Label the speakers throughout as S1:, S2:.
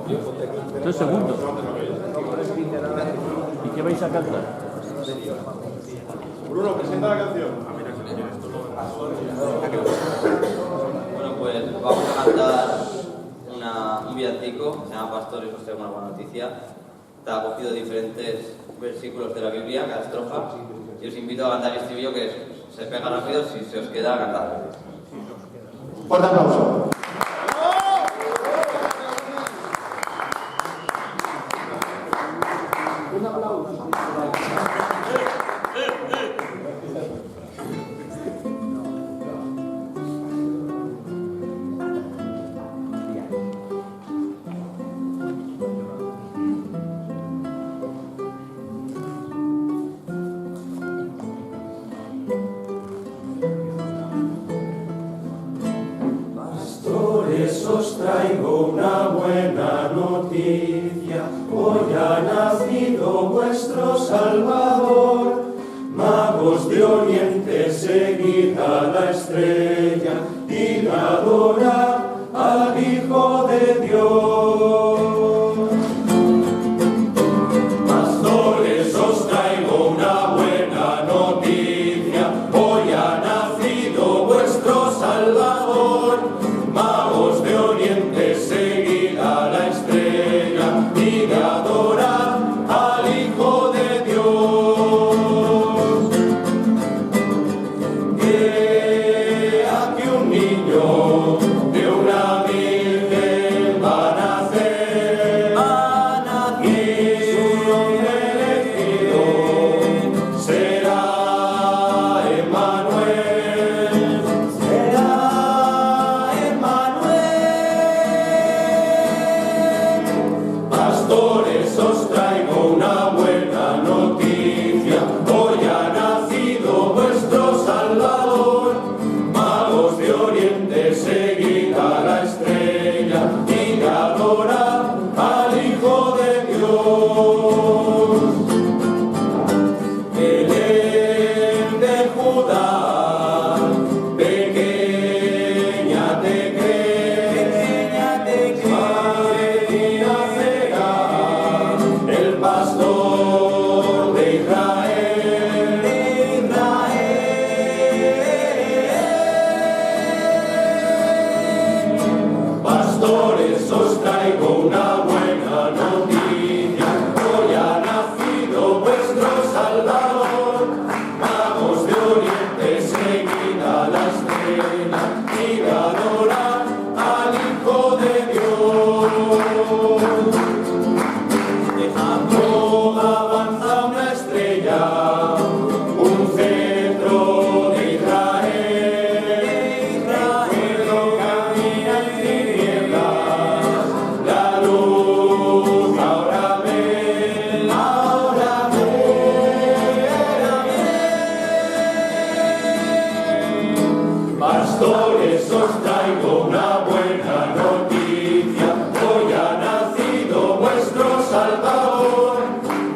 S1: 3 segundos. ¿Y qué vais a cantar?
S2: Bruno, presenta la canción.
S3: Bueno, pues vamos a cantar un villancico, se llama Pastores, os traigo una buena noticia. Está cogido diferentes versículos de la Biblia, cada estrofa, y os invito a cantar el estribillo que se pega rápido si se os queda a cantar.
S2: Fuerte aplauso. Un aplauso.
S4: Os traigo una buena noticia, hoy ha nacido vuestro Salvador. Magos de Oriente, seguid a la estrella y adorad al Hijo de Dios. Pastores, os traigo una buena noticia, hoy ha nacido vuestro Salvador. Magos de Oriente, seguid a la estrella y adorad al Hijo de Dios. Que aquí un niño de una virgen va a nacer, y su nombre elegido será Emmanuel. Pastores, os traigo una buena noticia, hoy ha nacido vuestro Salvador. Magos de Oriente, seguid a la estrella y adorad al Hijo de Dios. Belén de Judá, pequeña te crees, María será el pastor de Israel. Pastores, os traigo una buena noticia, hoy ha nacido vuestro Salvador. Magos de Oriente, seguid a la estrella y adorad al Hijo de Dios. Dejando avanza una estrella, un cetro de Israel. Pueblo camina en tinieblas, la luz ahora ven, ahora ven. Pastores, os traigo una buena noticia, hoy ha nacido vuestro Salvador.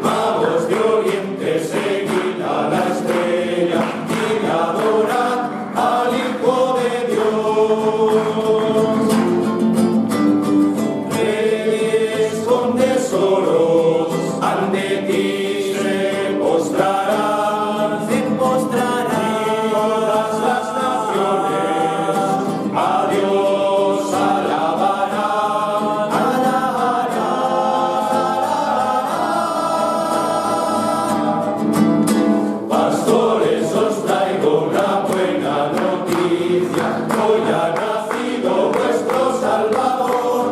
S4: Magos de Oriente, seguid a la estrella y adorad al Hijo de Dios. Reyes con tesoros ante ti se postrarán, y todas las naciones a Dios alabarán. Pastores, os traigo una buena noticia, hoy ha nacido vuestro Salvador.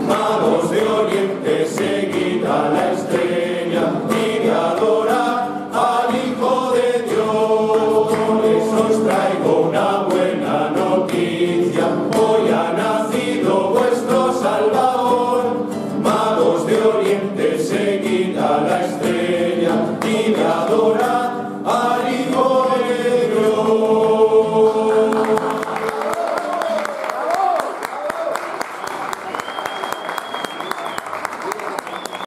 S4: Magos de Oriente, seguid a la estrella y adorad al Hijo de Dios. Os traigo una buena noticia, hoy ha nacido vuestro Salvador. Magos de Oriente, seguid a la estrella y adorad